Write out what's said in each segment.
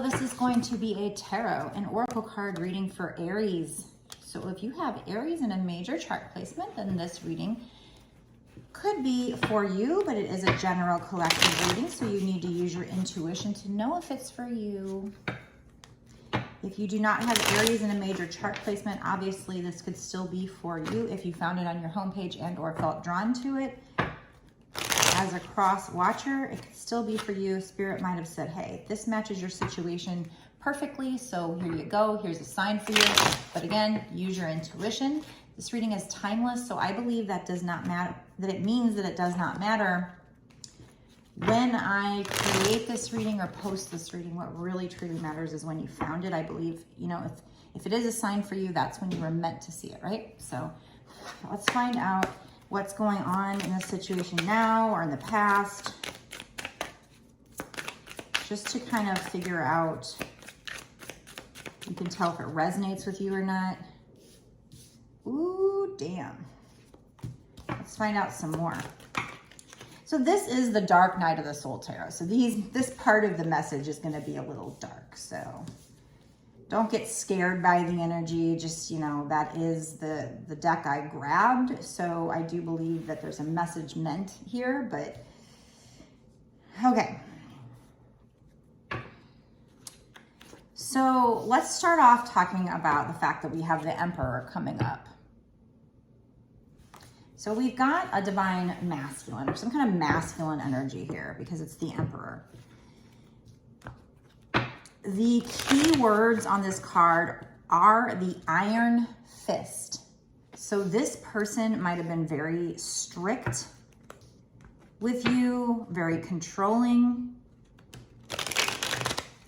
this is going to be a tarot and oracle card reading for Aries. So if you have Aries in a major chart placement, then this reading could be for you, but it is a general collective reading, so you need to use your intuition to know if it's for you. If you do not have Aries in a major chart placement, obviously this could still be for you if you found it on your homepage and or felt drawn to it. As a cross watcher, it could still be for you. Spirit might have said, hey, this matches your situation perfectly, so here you go. Here's a sign for you. But again, use your intuition. This reading is timeless, so I believe that does not matter, that it means that it does not matter when I create this reading or post this reading. What really truly matters is when you found it. I believe, you know, if it is a sign for you, that's when you were meant to see it, right? So let's find out what's going on in this situation now or in the past, just to kind of figure out, you can tell if it resonates with you or not. Ooh, damn. Let's find out some more. So this is the Dark Night of the Soul Tarot. So this part of the message is going to be a little dark. So don't get scared by the energy. Just, you know, that is the deck I grabbed. So I do believe that there's a message meant here, but okay. So let's start off talking about the fact that we have the Emperor coming up. So we've got a divine masculine, or some kind of masculine energy here because it's the Emperor. The key words on this card are the Iron Fist. So this person might have been very strict with you, very controlling.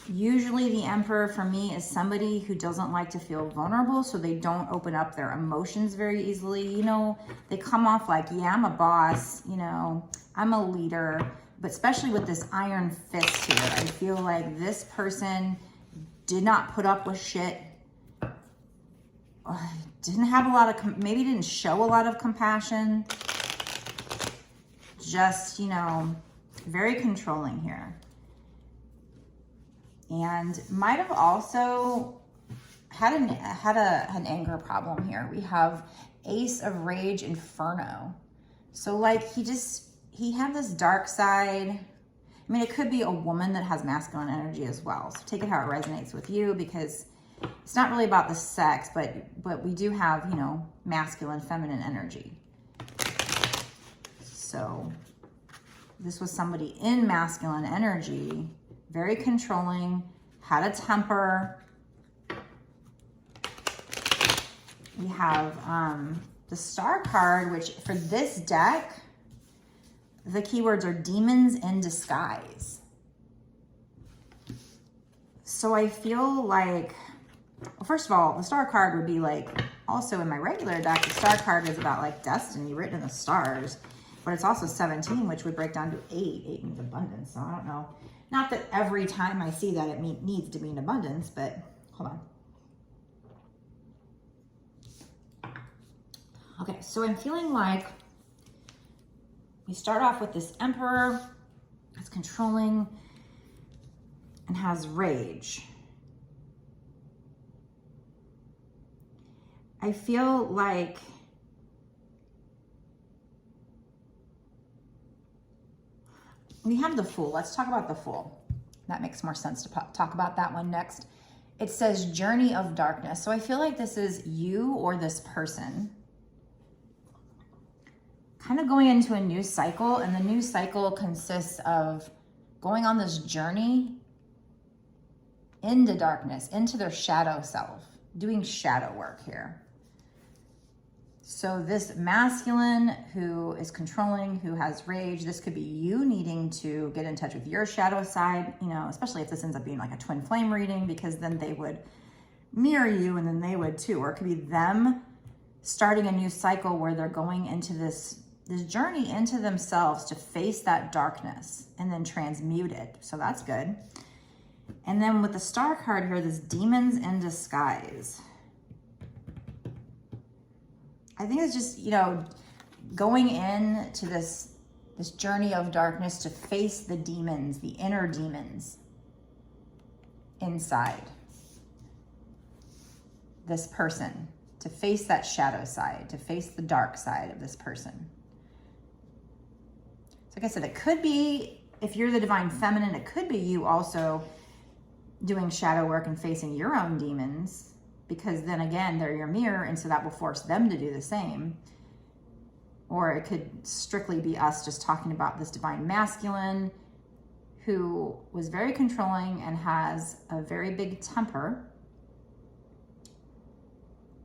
Usually the Emperor for me is somebody who doesn't like to feel vulnerable, so they don't open up their emotions very easily. You know, they come off like, yeah, I'm a boss, you know, I'm a leader, but especially with this Iron Fist here, I feel like this person did not put up with shit, didn't have a lot of, maybe didn't show a lot of compassion, just, you know, very controlling here. And might have also had an anger problem here. We have Ace of Rage Inferno. So like he had this dark side. I mean, it could be a woman that has masculine energy as well. So take it how it resonates with you, because it's not really about the sex, but we do have, you know, masculine, feminine energy. So this was somebody in masculine energy, very controlling, had a temper. We have the Star card, which for this deck, the keywords are demons in disguise. So I feel like, well, first of all, the Star card would be like, also in my regular deck, the Star card is about like destiny written in the stars, but it's also 17, which would break down to 8. 8 means abundance, so I don't know. Not that every time I see that it needs to mean abundance, but hold on. Okay, so I'm feeling like we start off with this Emperor that's controlling and has rage. I feel like we have the Fool. Let's talk about the Fool. That makes more sense to talk about that one next. It says Journey of Darkness. So I feel like this is you or this person kind of going into a new cycle, and the new cycle consists of going on this journey into darkness, into their shadow self, doing shadow work here. So this masculine who is controlling, who has rage, this could be you needing to get in touch with your shadow side, you know, especially if this ends up being like a twin flame reading, because then they would mirror you and then they would too. Or it could be them starting a new cycle where they're going into this journey into themselves to face that darkness and then transmute it. So that's good. And then with the Star card here, this demons in disguise. I think it's just, you know, going into this journey of darkness to face the demons, the inner demons. inside this person, to face that shadow side, to face the dark side of this person. So like I said, it could be, if you're the divine feminine, it could be you also doing shadow work and facing your own demons, because then again, they're your mirror, and so that will force them to do the same. Or it could strictly be us just talking about this divine masculine who was very controlling and has a very big temper,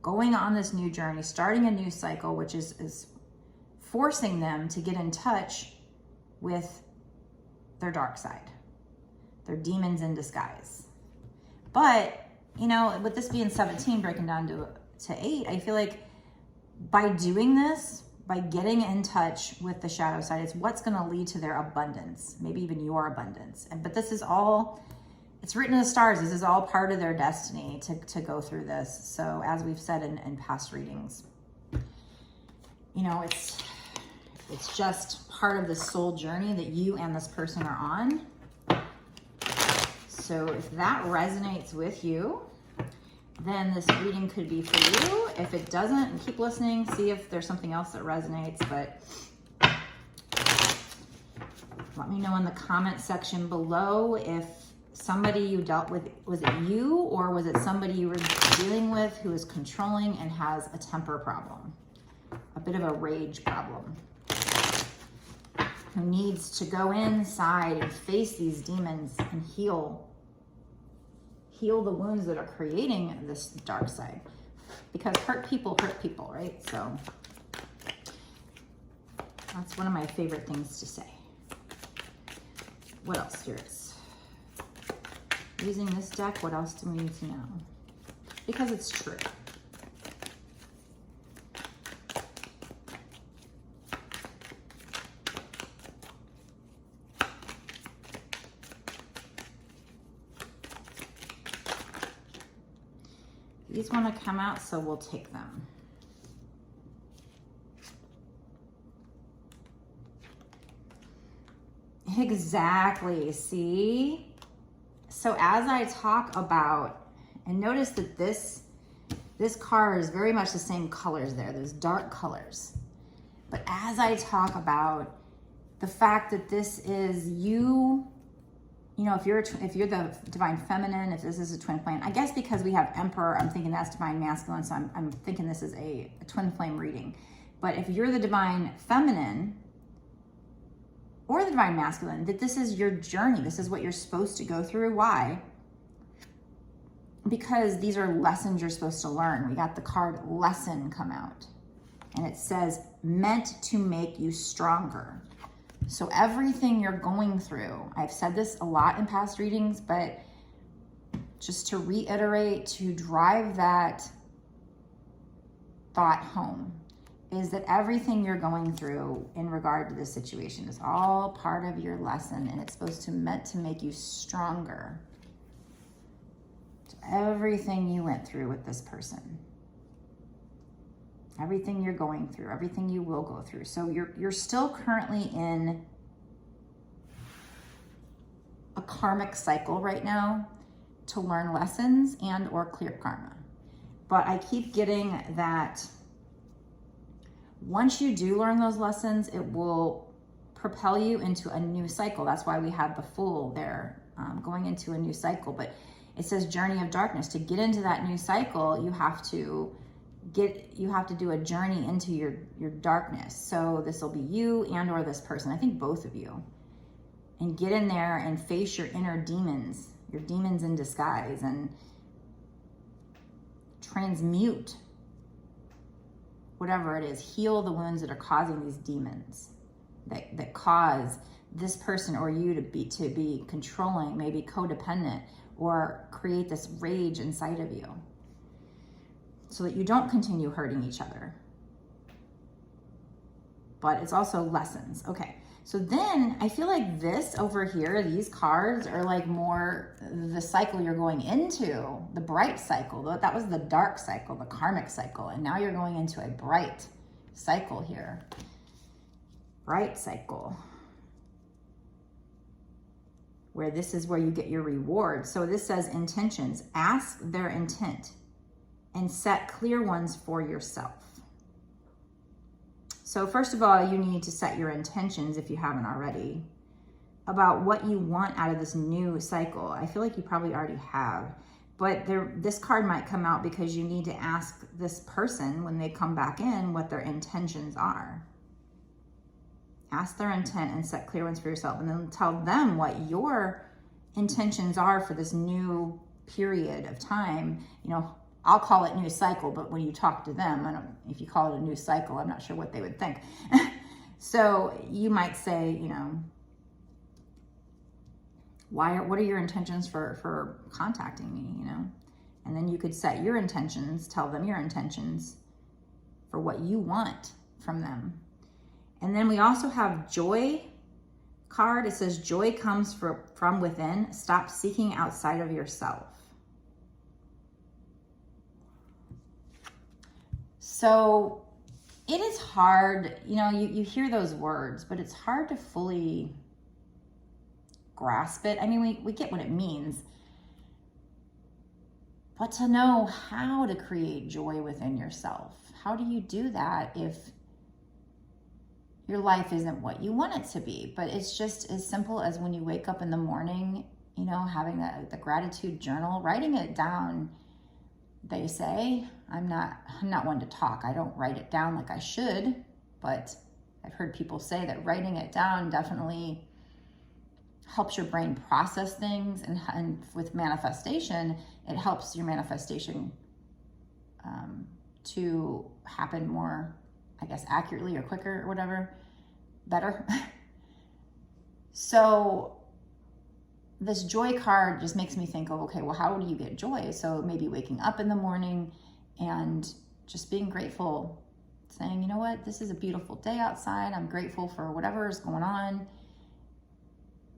going on this new journey, starting a new cycle, which is forcing them to get in touch with their dark side, their demons in disguise. But, you know, with this being 17, breaking down to 8, I feel like by doing this, by getting in touch with the shadow side, it's what's going to lead to their abundance, maybe even your abundance. But this is all, it's written in the stars. This is all part of their destiny to go through this. So as we've said in past readings, you know, it's just part of the soul journey that you and this person are on. So if that resonates with you, then this reading could be for you. If it doesn't, keep listening, see if there's something else that resonates. But let me know in the comment section below if somebody you dealt with, was it you or was it somebody you were dealing with who is controlling and has a temper problem, a bit of a rage problem, who needs to go inside and face these demons and heal the wounds that are creating this dark side, because hurt people, right? So that's one of my favorite things to say. What else, spirits? Using this deck, what else do we need to know? Because it's true. These want to come out, so we'll take them. Exactly, see? So as I talk about, and notice that this card is very much the same colors there, those dark colors. But as I talk about the fact that this is you, you know, if you're the divine feminine, if this is a twin flame, I guess because we have emperor, I'm thinking that's divine masculine, so I'm thinking this is a twin flame reading. But if you're the divine feminine or the divine masculine, that this is your journey, this is what you're supposed to go through. Why? Because these are lessons you're supposed to learn. We got the card lesson come out, and it says meant to make you stronger. So everything you're going through, I've said this a lot in past readings, but just to reiterate, to drive that thought home, is that everything you're going through in regard to this situation is all part of your lesson, and it's supposed to meant to make you stronger. So everything you went through with this person, everything you're going through, everything you will go through. So you're still currently in a karmic cycle right now to learn lessons and or clear karma. But I keep getting that once you do learn those lessons, it will propel you into a new cycle. That's why we had the Fool there, going into a new cycle. But it says journey of darkness. To get into that new cycle, you have to do a journey into your darkness. So this will be you and or this person, I think both of you, and get in there and face your inner demons, your demons in disguise, and transmute whatever it is, heal the wounds that are causing these demons that cause this person or you to be controlling, maybe codependent, or create this rage inside of you, so that you don't continue hurting each other. But it's also lessons. Okay, so then I feel like this over here, these cards are like more the cycle you're going into, the bright cycle. That was the dark cycle, the karmic cycle. And now you're going into a bright cycle here. Bright cycle. where this is where you get your reward. So this says intentions. Ask their intent and set clear ones for yourself. So first of all, you need to set your intentions, if you haven't already, about what you want out of this new cycle. I feel like you probably already have, but this card might come out because you need to ask this person when they come back in what their intentions are. Ask their intent and set clear ones for yourself, and then tell them what your intentions are for this new period of time. You know, I'll call it new cycle, but when you talk to them, I don't, if you call it a new cycle, I'm not sure what they would think. So you might say, you know, what are your intentions for contacting me, you know? And then you could set your intentions, tell them your intentions for what you want from them. And then we also have joy card. It says joy comes from within. Stop seeking outside of yourself. So it is hard, you know, you hear those words, but it's hard to fully grasp it. I mean, we get what it means, but to know how to create joy within yourself, how do you do that if your life isn't what you want it to be? But it's just as simple as when you wake up in the morning, you know, having the gratitude journal, writing it down. They say, I'm not one to talk. I don't write it down like I should, but I've heard people say that writing it down definitely helps your brain process things, and with manifestation, it helps your manifestation to happen more, I guess, accurately or quicker or whatever, better. So this joy card just makes me think of, okay, well, how do you get joy? So maybe waking up in the morning and just being grateful, saying, you know what, this is a beautiful day outside. I'm grateful for whatever is going on.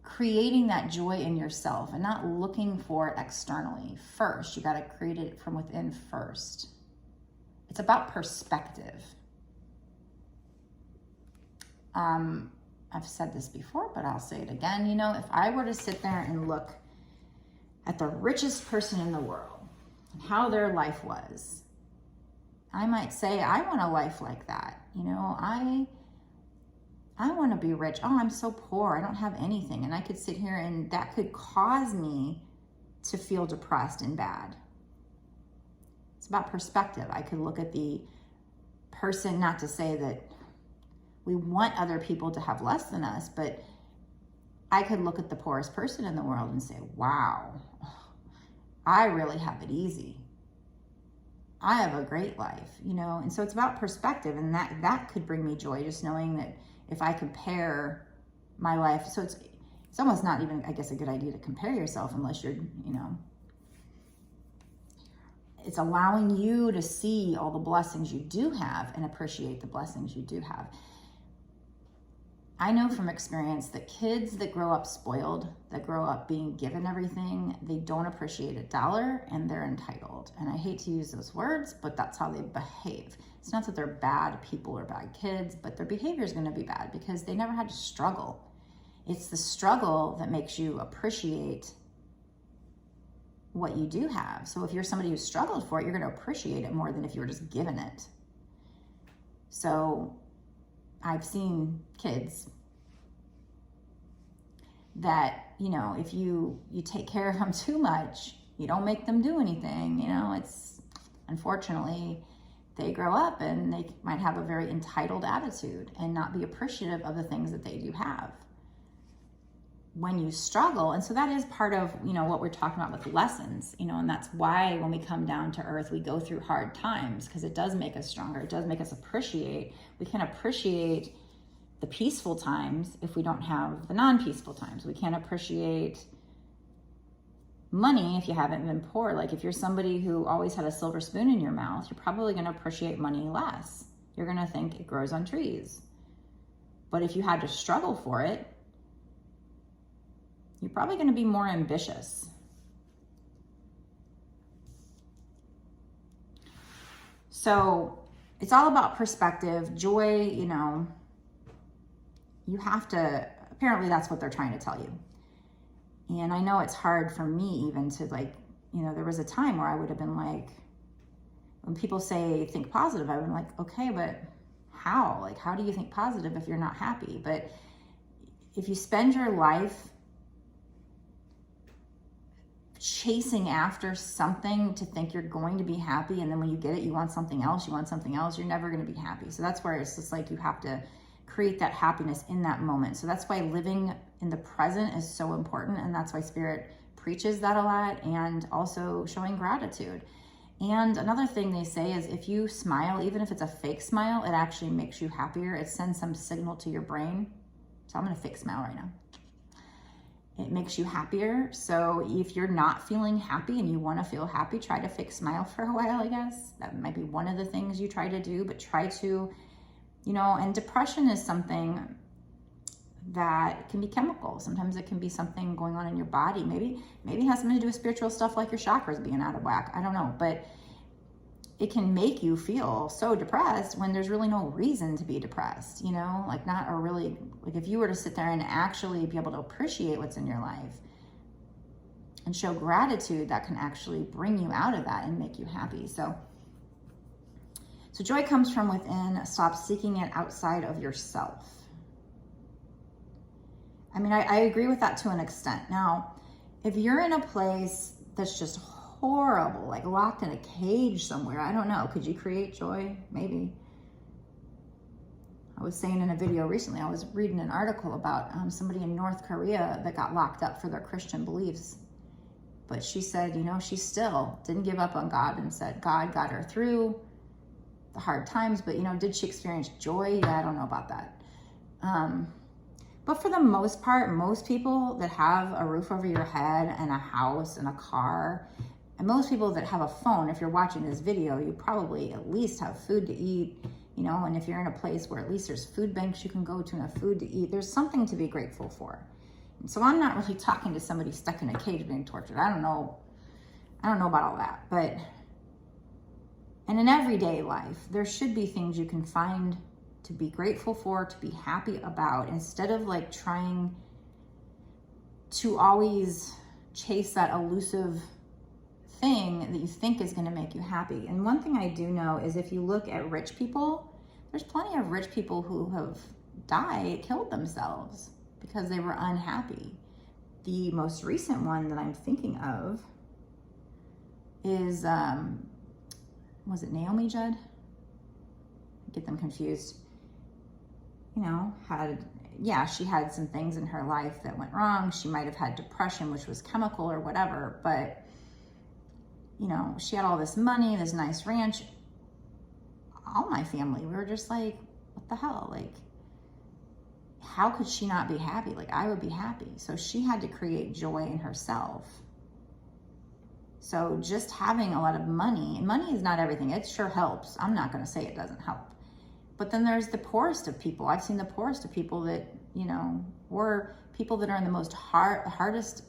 Creating that joy in yourself and not looking for it externally first. You got to create it from within first. It's about perspective. I've said this before, but I'll say it again. You know, if I were to sit there and look at the richest person in the world and how their life was, I might say, I want a life like that. You know, I want to be rich. Oh, I'm so poor. I don't have anything. And I could sit here and that could cause me to feel depressed and bad. It's about perspective. I could look at the person, not to say that we want other people to have less than us, but I could look at the poorest person in the world and say, wow, I really have it easy. I have a great life, you know? And so it's about perspective, and that could bring me joy, just knowing that if I compare my life, so it's almost not even, I guess, a good idea to compare yourself unless you're, you know, it's allowing you to see all the blessings you do have and appreciate the blessings you do have. I know from experience that kids that grow up spoiled, that grow up being given everything, they don't appreciate $1 and they're entitled. And I hate to use those words, but that's how they behave. It's not that they're bad people or bad kids, but their behavior is going to be bad because they never had to struggle. It's the struggle that makes you appreciate what you do have. So if you're somebody who struggled for it, you're going to appreciate it more than if you were just given it. So I've seen kids that, you know, if you take care of them too much, you don't make them do anything, you know, it's unfortunately they grow up and they might have a very entitled attitude and not be appreciative of the things that they do have. When you struggle, and so that is part of, you know, what we're talking about with lessons, you know, and that's why when we come down to earth, we go through hard times, because it does make us stronger. It does make us appreciate. We can appreciate the peaceful times if we don't have the non-peaceful times. We can't appreciate money if you haven't been poor. Like if you're somebody who always had a silver spoon in your mouth, you're probably going to appreciate money less. You're going to think it grows on trees. But if you had to struggle for it, you're probably going to be more ambitious. So it's all about perspective. Joy, you know, you have to, apparently that's what they're trying to tell you. And I know it's hard for me even to like, you know, there was a time where I would have been like, when people say think positive, I've been like, okay, but how? Like, how do you think positive if you're not happy? But if you spend your life chasing after something to think you're going to be happy, and then when you get it, you want something else, you're never going to be happy. So that's where it's just like you have to create that happiness in that moment. So that's why living in the present is so important, and that's why Spirit preaches that a lot, and also showing gratitude. And another thing they say is if you smile, even if it's a fake smile, it actually makes you happier. It sends some signal to your brain. So I'm going to fake smile right now. It makes you happier. So if you're not feeling happy and you want to feel happy, try to fake smile for a while, I guess. That might be one of the things you try to do, but try to, you know, and depression is something that can be chemical. Sometimes it can be something going on in your body. Maybe it has something to do with spiritual stuff like your chakras being out of whack. I don't know, but it can make you feel so depressed when there's really no reason to be depressed, you know, like not a really, like if you were to sit there and actually be able to appreciate what's in your life and show gratitude, that can actually bring you out of that and make you happy. So joy comes from within. Stop seeking it outside of yourself. I mean, I agree with that to an extent. Now, if you're in a place that's just horrible, like locked in a cage somewhere, I don't know, could you create joy? Maybe. I was saying in a video recently, I was reading an article about somebody in North Korea that got locked up for their Christian beliefs. But she said, you know, she still didn't give up on God and said God got her through the hard times. But, you know, did she experience joy? Yeah, I don't know about that. But for the most part, most people that have a roof over your head and a house and a car, and most people that have a phone, if you're watching this video, you probably at least have food to eat, you know, and if you're in a place where at least there's food banks you can go to and have food to eat, there's something to be grateful for. And so I'm not really talking to somebody stuck in a cage being tortured. I don't know about all that, but in an everyday life, there should be things you can find to be grateful for, to be happy about, instead of like trying to always chase that elusive thing that you think is going to make you happy. And one thing I do know is if you look at rich people, there's plenty of rich people who have killed themselves because they were unhappy. The most recent one that I'm thinking of is, was it Naomi Judd? I get them confused. You know, she had some things in her life that went wrong. She might have had depression, which was chemical or whatever, but you know, she had all this money, this nice ranch. All my family, we were just like, what the hell? Like, how could she not be happy? Like, I would be happy. So she had to create joy in herself. So just having a lot of money, and money is not everything. It sure helps. I'm not going to say it doesn't help. But then there's the poorest of people. I've seen the poorest of people that, you know, were people that are in the most hardest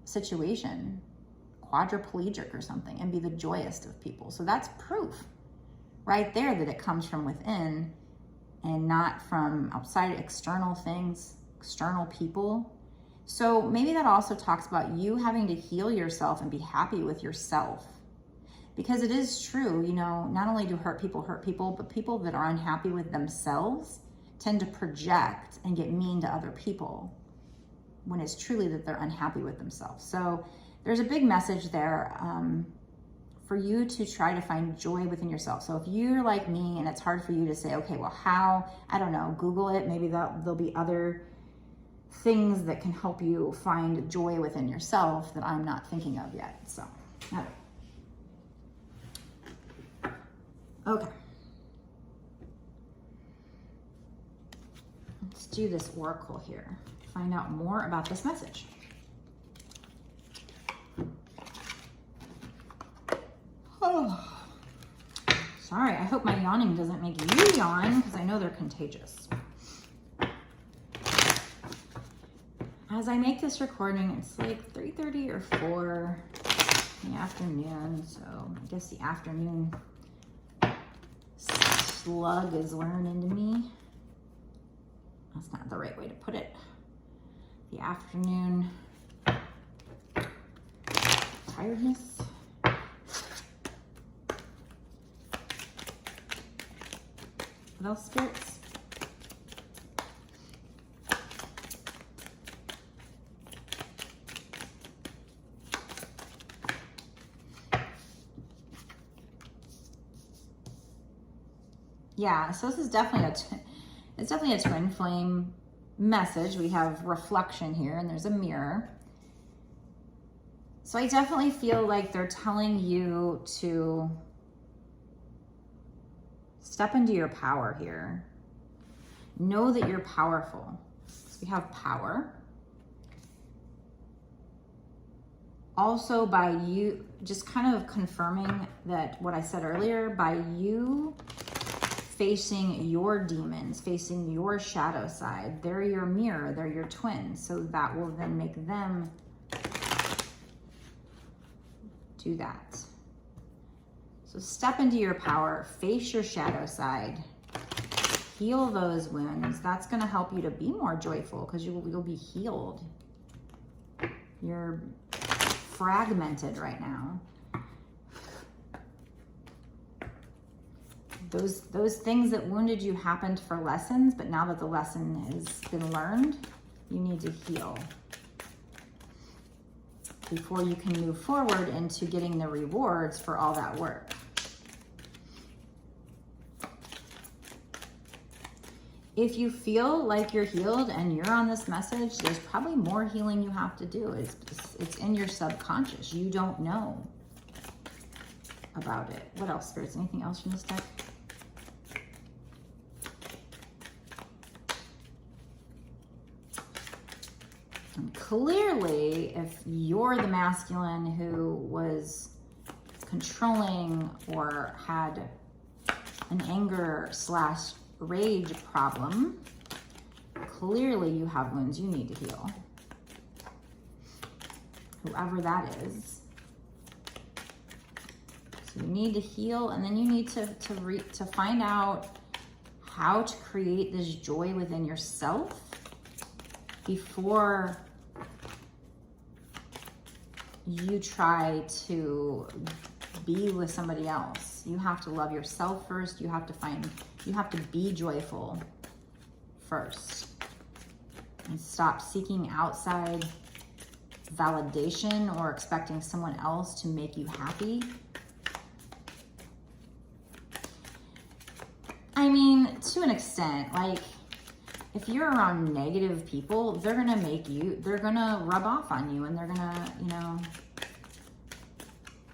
situation, quadriplegic or something, and be the joyous of people. So that's proof right there that it comes from within and not from outside external things, external people. So maybe that also talks about you having to heal yourself and be happy with yourself. Because it is true, you know, not only do hurt people, but people that are unhappy with themselves tend to project and get mean to other people when it's truly that they're unhappy with themselves. So there's a big message there for you to try to find joy within yourself. So if you're like me and it's hard for you to say, okay, well, how? I don't know, Google it. Maybe there'll be other things that can help you find joy within yourself that I'm not thinking of yet. So, okay. Let's do this oracle here. Find out more about this message. Oh, sorry. I hope my yawning doesn't make you yawn because I know they're contagious. As I make this recording, it's like 3:30 or 4 in the afternoon. So I guess the afternoon slug is wearing into me. That's not the right way to put it. The afternoon tiredness. What else, spirits? Yeah, so this is definitely it's definitely a twin flame message. We have reflection here and there's a mirror. So I definitely feel like they're telling you to step into your power here. Know that you're powerful. So we have power. Also by you, just kind of confirming that what I said earlier, by you facing your demons, facing your shadow side, they're your mirror, they're your twin. So that will then make them do that. So step into your power, face your shadow side, heal those wounds. That's going to help you to be more joyful because you'll be healed. You're fragmented right now. Those things that wounded you happened for lessons, but now that the lesson has been learned, you need to heal before you can move forward into getting the rewards for all that work. If you feel like you're healed and you're on this message, there's probably more healing you have to do. It's in your subconscious. You don't know about it. What else, spirits? Anything else from this deck? And clearly, if you're the masculine who was controlling or had an anger / rage problem, clearly you have wounds you need to heal. Whoever that is. So you need to heal, and then you need to find out how to create this joy within yourself before you try to be with somebody else. You have to love yourself first. You have to be joyful first. And stop seeking outside validation or expecting someone else to make you happy. I mean, to an extent, like, if you're around negative people, they're gonna rub off on you, and they're gonna,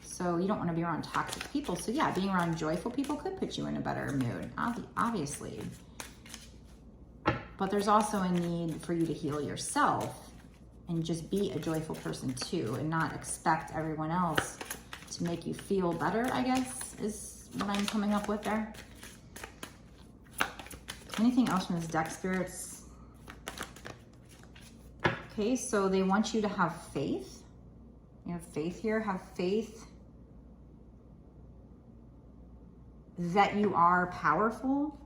so you don't want to be around toxic people. So yeah, being around joyful people could put you in a better mood, obviously. But there's also a need for you to heal yourself and just be a joyful person too, and not expect everyone else to make you feel better, I guess, is what I'm coming up with there. Anything else from this deck, spirits? Okay, so they want you to have faith. You have faith here. Have faith that you are powerful.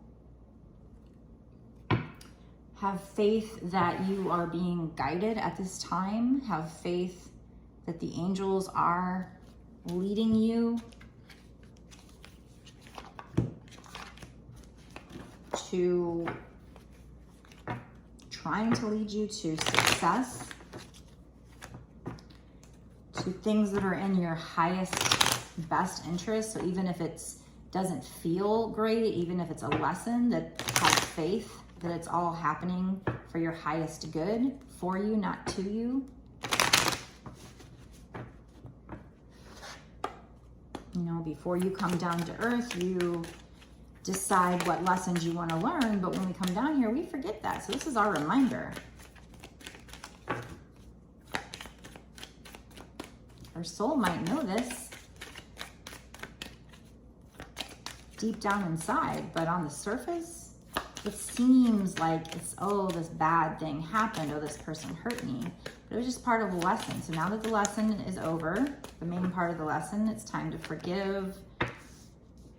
Have faith that you are being guided at this time. Have faith that the angels are leading you to, trying to lead you to success, to things that are in your highest, best interest. So even if it doesn't feel great, even if it's a lesson, that have faith that it's all happening for your highest good, for you, not to you. Before you come down to earth, you decide what lessons you want to learn, but when we come down here, we forget that. So this is our reminder. Our soul might know this deep down inside, but on the surface, it seems like it's, oh, this bad thing happened, oh, this person hurt me. But it was just part of the lesson. So now that the lesson is over, the main part of the lesson, it's time to forgive.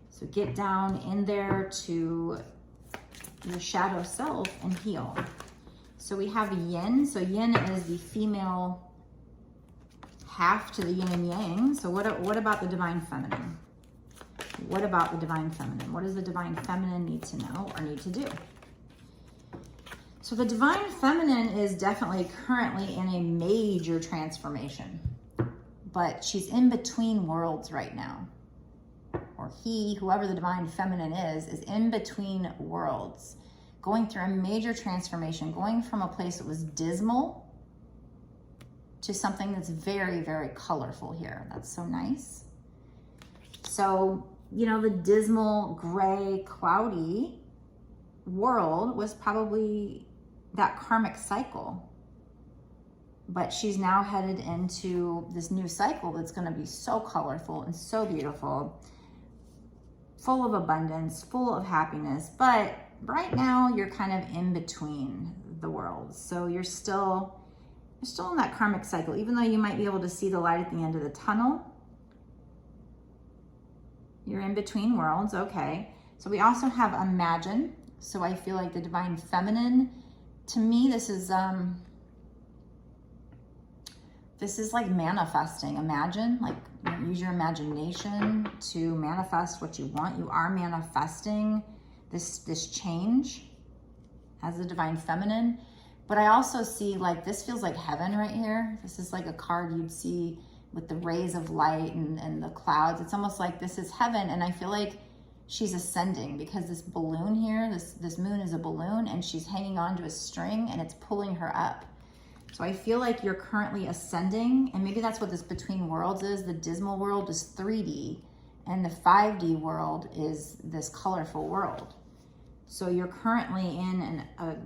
So get down in there to your shadow self and heal. So we have yin. So yin is the female half to the yin and yang. So what about the divine feminine? What about the divine feminine? What does the divine feminine need to know or need to do? So the divine feminine is definitely currently in a major transformation, but she's in between worlds right now. Or he, whoever the divine feminine is in between worlds, going through a major transformation, going from a place that was dismal to something that's very, very colorful here. That's so nice. So, you know, the dismal, gray, cloudy world was probably that karmic cycle. But she's now headed into this new cycle that's going to be so colorful and so beautiful, full of abundance, full of happiness. But right now you're kind of in between the worlds. So you're still in that karmic cycle, even though you might be able to see the light at the end of the tunnel. You're in between worlds, okay. So we also have imagine. So I feel like the divine feminine, to me, this is like manifesting. Imagine, like, use your imagination to manifest what you want. You are manifesting this change as the divine feminine. But I also see, like, this feels like heaven right here. This is like a card you'd see with the rays of light and the clouds. It's almost like this is heaven. And I feel like she's ascending because this balloon here, this moon is a balloon, and she's hanging on to a string and it's pulling her up. So I feel like you're currently ascending, and maybe that's what this between worlds is. The dismal world is 3D, and the 5D world is this colorful world. So you're currently in a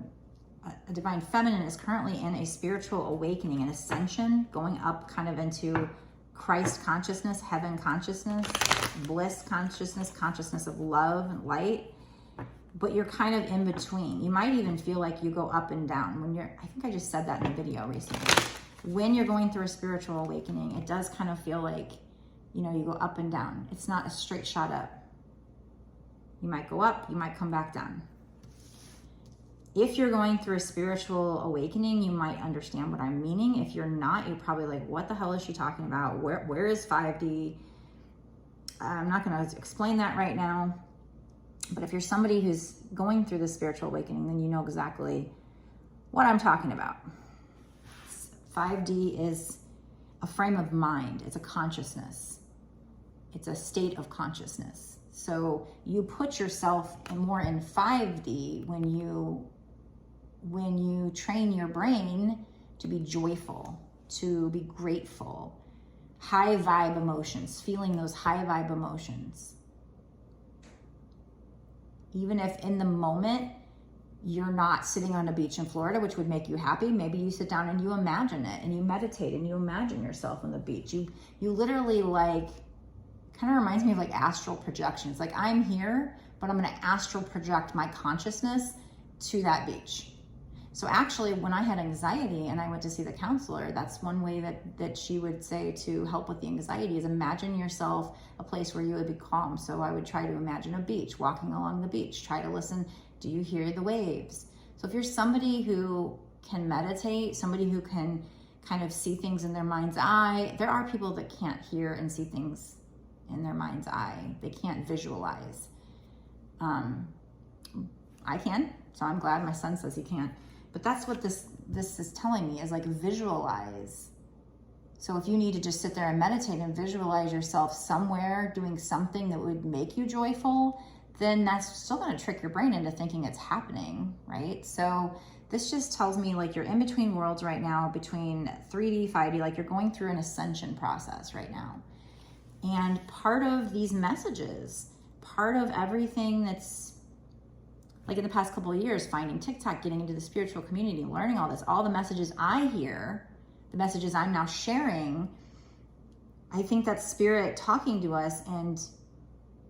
divine feminine is currently in a spiritual awakening, an ascension, going up kind of into Christ consciousness, heaven consciousness, bliss consciousness, consciousness of love and light. But you're kind of in between. You might even feel like you go up and down when you're, I think I just said that in a video recently. When you're going through a spiritual awakening, it does kind of feel like, you know, you go up and down. It's not a straight shot up. You might go up, you might come back down. If you're going through a spiritual awakening, you might understand what I'm meaning. If you're not, you're probably like, what the hell is she talking about? Where is 5D? I'm not going to explain that right now. But if you're somebody who's going through the spiritual awakening, then you know exactly what I'm talking about. 5D is a frame of mind. It's a consciousness. It's a state of consciousness. So you put yourself more in 5D when you train your brain to be joyful, to be grateful, high vibe emotions, feeling those high vibe emotions. Even if in the moment you're not sitting on a beach in Florida, which would make you happy, maybe you sit down and you imagine it and you meditate and you imagine yourself on the beach. You literally, like, kind of reminds me of like astral projections. Like, I'm here, but I'm going to astral project my consciousness to that beach. So actually, when I had anxiety and I went to see the counselor, that's one way that she would say to help with the anxiety is imagine yourself a place where you would be calm. So I would try to imagine a beach, walking along the beach, try to listen. Do you hear the waves? So if you're somebody who can meditate, somebody who can kind of see things in their mind's eye, there are people that can't hear and see things in their mind's eye. They can't visualize. I can, so I'm glad my son says he can't. But that's what this is telling me, is like visualize. So if you need to just sit there and meditate and visualize yourself somewhere doing something that would make you joyful, then that's still going to trick your brain into thinking it's happening, right? So this just tells me like you're in between worlds right now, between 3D, 5D, like you're going through an ascension process right now. And part of these messages, part of everything that's like in the past couple of years, finding TikTok, getting into the spiritual community, learning all this, all the messages I hear, the messages I'm now sharing, I think that's spirit talking to us and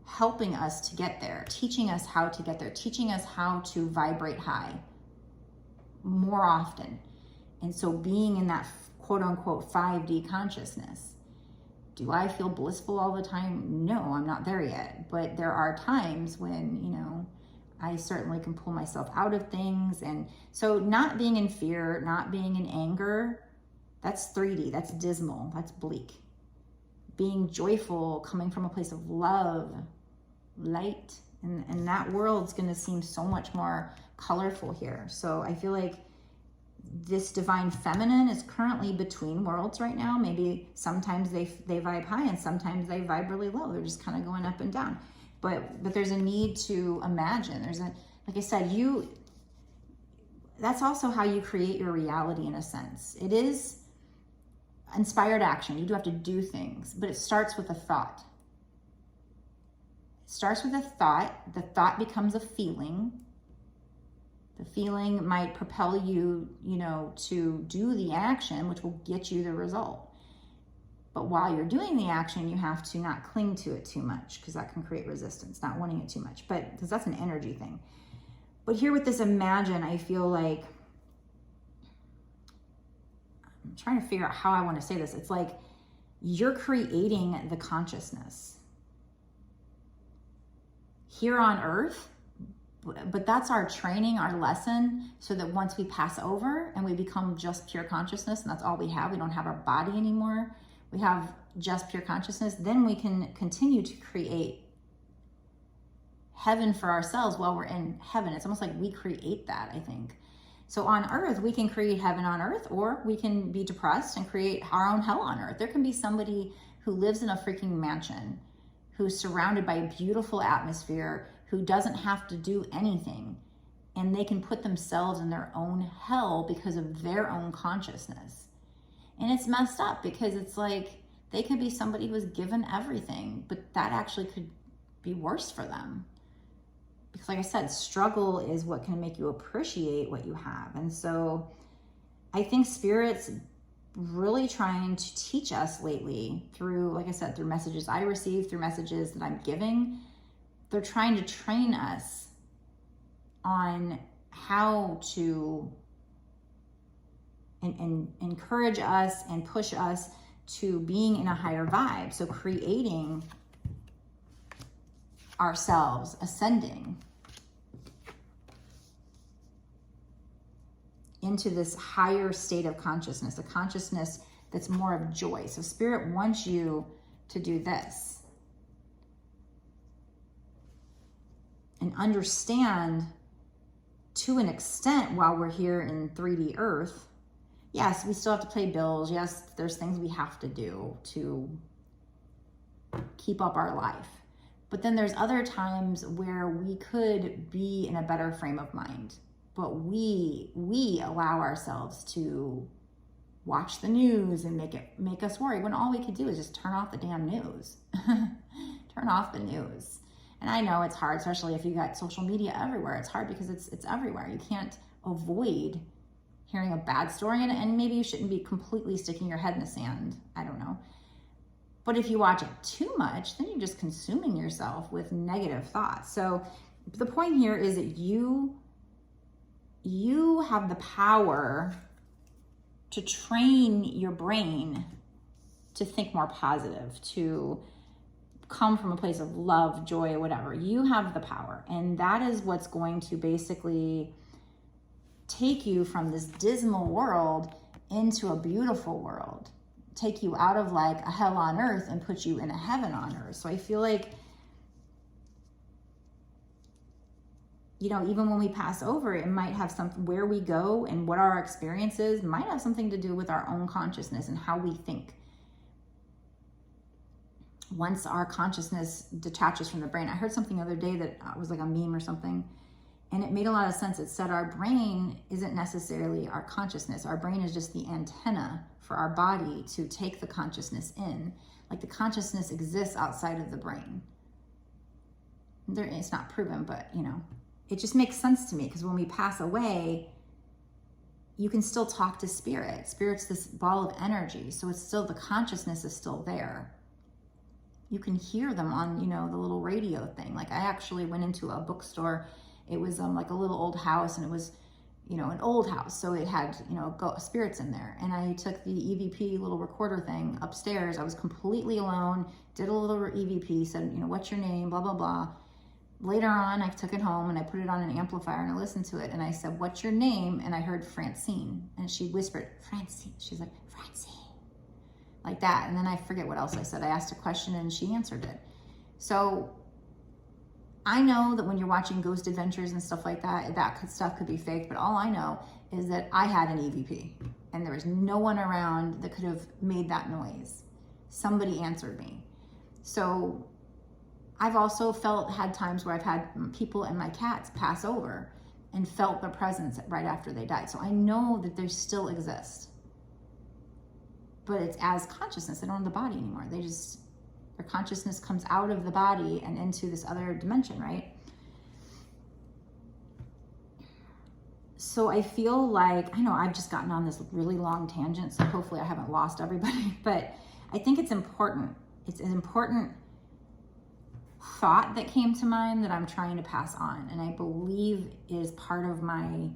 helping us to get there, teaching us how to get there, teaching us how to vibrate high more often. And so being in that quote unquote 5D consciousness. Do I feel blissful all the time? No, I'm not there yet. But there are times when, you know, I certainly can pull myself out of things. And so not being in fear, not being in anger, That's 3D, that's dismal, that's bleak. Being joyful, coming from a place of love, light, and that world's gonna seem so much more colorful here. So I feel like this divine feminine is currently between worlds right now. Maybe sometimes they vibe high and sometimes they vibe really low. They're just kind of going up and down. But there's a need to imagine. Like I said, that's also how you create your reality in a sense. It is inspired action. You do have to do things, but it starts with a thought. It starts with a thought. The thought becomes a feeling. The feeling might propel you, to do the action, which will get you the result. But while you're doing the action, you have to not cling to it too much, because that can create resistance, not wanting it too much, because that's an energy thing. But here with this imagine, I feel like, I'm trying to figure out how I want to say this. It's like you're creating the consciousness here on earth. But that's our training, our lesson, so that once we pass over and we become just pure consciousness, and that's all we have, we don't have our body anymore, we have just pure consciousness, then we can continue to create heaven for ourselves while we're in heaven. It's almost like we create that, I think. So on earth, we can create heaven on earth, or we can be depressed and create our own hell on earth. There can be somebody who lives in a freaking mansion, who's surrounded by a beautiful atmosphere, who doesn't have to do anything, and they can put themselves in their own hell because of their own consciousness. And it's messed up, because it's like they could be somebody who's given everything, but that actually could be worse for them. Because like I said, struggle is what can make you appreciate what you have. And so I think Spirit's really trying to teach us lately through, like I said, through messages I receive, through messages that I'm giving. They're trying to train us on how to and encourage us and push us to being in a higher vibe. So creating ourselves, ascending into this higher state of consciousness, a consciousness that's more of joy. So Spirit wants you to do this. And understand to an extent while we're here in 3D Earth, yes, we still have to pay bills. Yes, there's things we have to do to keep up our life. But then there's other times where we could be in a better frame of mind. But we allow ourselves to watch the news and make us worry, when all we could do is just turn off the damn news. Turn off the news. And I know it's hard, especially if you got social media everywhere. It's hard because it's everywhere. You can't avoid hearing a bad story, and maybe you shouldn't be completely sticking your head in the sand. I don't know. But if you watch it too much, then you're just consuming yourself with negative thoughts. So the point here is that you have the power to train your brain to think more positive, to come from a place of love, joy, whatever. You have the power, and that is what's going to basically take you from this dismal world into a beautiful world, take you out of like a hell on earth and put you in a heaven on earth. So I feel like, even when we pass over, it might have something, where we go and what our experience is might have something to do with our own consciousness and how we think. Once our consciousness detaches from the brain, I heard something the other day that was like a meme or something, and it made a lot of sense. It said our brain isn't necessarily our consciousness. Our brain is just the antenna for our body to take the consciousness in. Like the consciousness exists outside of the brain. It's not proven, but it just makes sense to me, because when we pass away, you can still talk to spirit. Spirit's this ball of energy, so it's still, the consciousness is still there. You can hear them on, the little radio thing. Like I actually went into a bookstore. It was like a little old house, and it was, an old house. So it had, spirits in there. And I took the EVP little recorder thing upstairs. I was completely alone, did a little EVP, said, what's your name, blah, blah, blah. later on, I took it home and I put it on an amplifier and I listened to it and I said, "What's your name?" And I heard Francine, and she whispered, "Francine." She's like, "Francine," like that. And then I forget what else I said. I asked a question and she answered it. So I know that when you're watching Ghost Adventures and stuff like that, stuff could be fake, but all I know is that I had an EVP and there was no one around that could have made that noise. Somebody answered me. So I've also had times where I've had people and my cats pass over and felt their presence right after they died. So I know that they still exist. But it's as consciousness. They don't have the body anymore. Their consciousness comes out of the body and into this other dimension, right? So I feel like, I know I've just gotten on this really long tangent, so hopefully I haven't lost everybody, but I think it's important. It's an important thought that came to mind that I'm trying to pass on, and I believe is part of my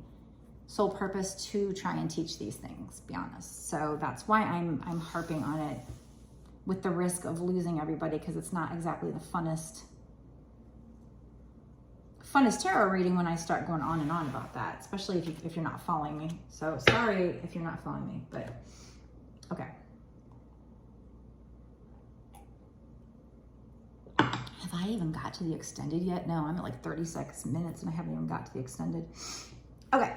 sole purpose to try and teach these things, be honest. So that's why I'm harping on it, with the risk of losing everybody, because it's not exactly the funnest tarot reading when I start going on and on about that, especially if you're not following me. So sorry if you're not following me, but okay. Have I even got to the extended yet? No, I'm at like 36 minutes and I haven't even got to the extended. Okay,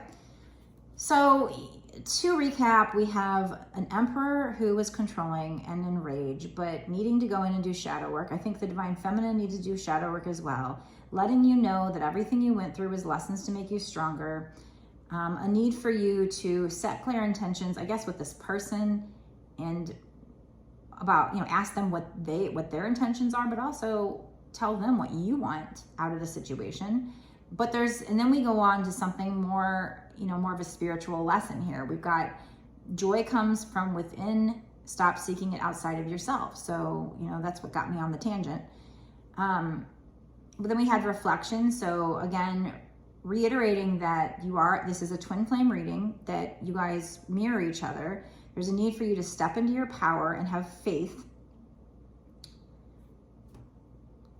so to recap, we have an emperor who was controlling and enraged, but needing to go in and do shadow work. I think the divine feminine needs to do shadow work as well, letting you know that everything you went through was lessons to make you stronger. A need for you to set clear intentions, I guess, with this person, and about, ask them what their intentions are, but also tell them what you want out of the situation. But and then we go on to something more, more of a spiritual lesson here. We've got joy comes from within. Stop seeking it outside of yourself. So, that's what got me on the tangent. But then we had reflection. So again, reiterating that this is a twin flame reading, that you guys mirror each other. There's a need for you to step into your power and have faith.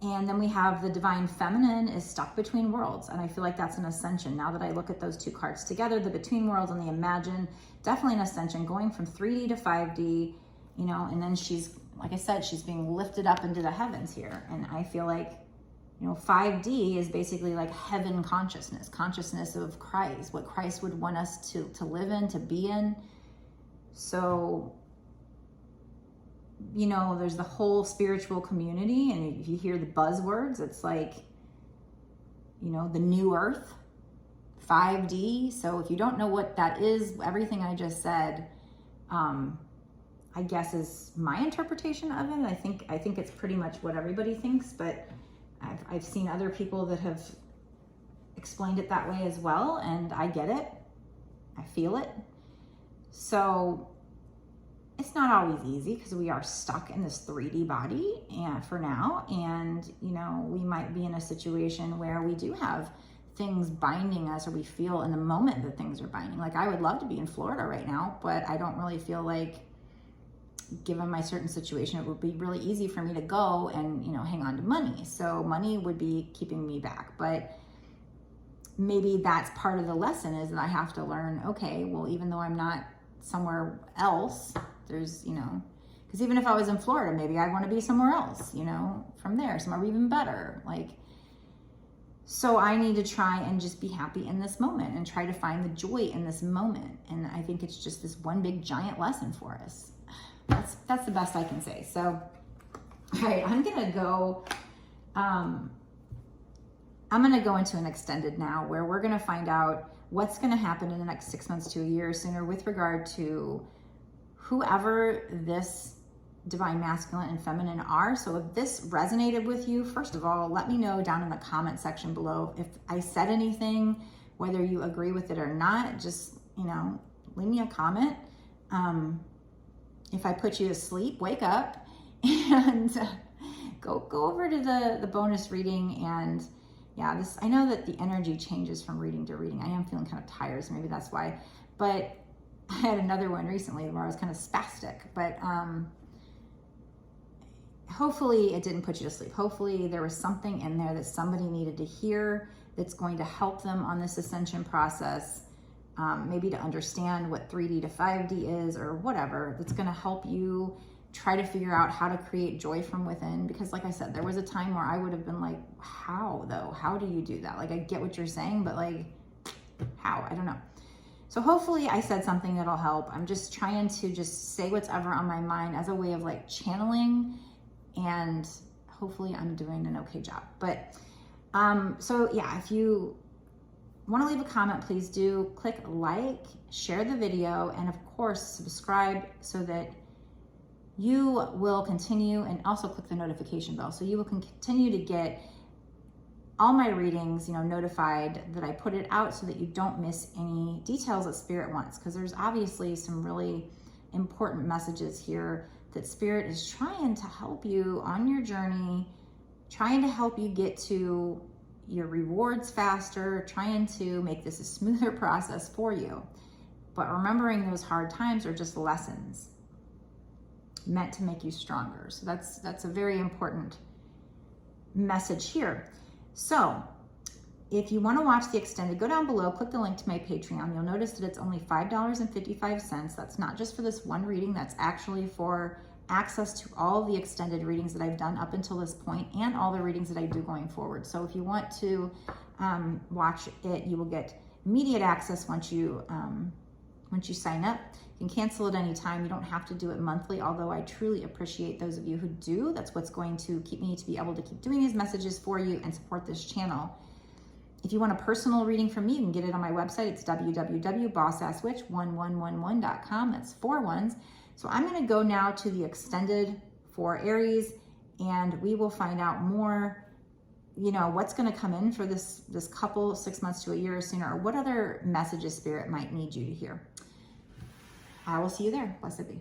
And then we have the divine feminine is stuck between worlds. And I feel like that's an ascension. Now that I look at those two cards together, the between worlds and the imagine, definitely an ascension, going from 3D to 5D, and then she's, like I said, she's being lifted up into the heavens here. And I feel like, 5D is basically like heaven consciousness of Christ, what Christ would want us to live in, to be in. So, there's the whole spiritual community, and if you hear the buzzwords, it's like, the new earth, 5D. So if you don't know what that is, everything I just said, I guess is my interpretation of it. I think it's pretty much what everybody thinks, but I've seen other people that have explained it that way as well, and I get it. I feel it. So it's not always easy because we are stuck in this 3D body and for now, and we might be in a situation where we do have things binding us, or we feel in the moment that things are binding. Like, I would love to be in Florida right now, but I don't really feel like, given my certain situation, it would be really easy for me to go and hang on to money. So money would be keeping me back. But maybe that's part of the lesson, is that I have to learn, okay, well, even though I'm not somewhere else, there's, because even if I was in Florida, maybe I'd want to be somewhere else, from there, somewhere even better. So I need to try and just be happy in this moment and try to find the joy in this moment. And I think it's just this one big giant lesson for us. That's the best I can say. So, all right, I'm going to go into an extended now, where we're going to find out what's going to happen in the next 6 months to a year sooner with regard to whoever this divine masculine and feminine are. So if this resonated with you, first of all, let me know down in the comment section below. If I said anything, whether you agree with it or not, just, leave me a comment. If I put you to sleep, wake up and go over to the bonus reading. And yeah, I know that the energy changes from reading to reading. I am feeling kind of tired, so maybe that's why. But I had another one recently where I was kind of spastic. But hopefully it didn't put you to sleep. Hopefully there was something in there that somebody needed to hear that's going to help them on this ascension process. Maybe to understand what 3D to 5D is or whatever, that's going to help you try to figure out how to create joy from within. Because like I said, there was a time where I would have been like, how though? How do you do that? Like, I get what you're saying, but like, how? I don't know. So hopefully I said something that'll help. I'm just trying to just say what's ever on my mind as a way of like channeling, and hopefully I'm doing an okay job. But so yeah, if you want to leave a comment, please do click like, share the video, and of course subscribe so that you will continue, and also click the notification bell so you will continue to get all my readings, you know, notified that I put it out, so that you don't miss any details that Spirit wants, because there's obviously some really important messages here that Spirit is trying to help you on your journey, trying to help you get to your rewards faster, trying to make this a smoother process for you. But remembering those hard times are just lessons meant to make you stronger. So that's a very important message here. So if you want to watch the extended, go down below, click the link to my Patreon. You'll notice that it's only $5.55. That's not just for this one reading, that's actually for access to all the extended readings that I've done up until this point, and all the readings that I do going forward. So if you want to watch it, you will get immediate access once you sign up. You can cancel at any time. You don't have to do it monthly, although I truly appreciate those of you who do. That's what's going to keep me to be able to keep doing these messages for you and support this channel. If you want a personal reading from me, you can get it on my website. It's www.bossasswitch1111.com. That's 4 1s. So I'm going to go now to the extended for Aries, and we will find out more, you know, what's going to come in for this couple, 6 months to a year or sooner, or what other messages Spirit might need you to hear. I will see you there. Blessed be.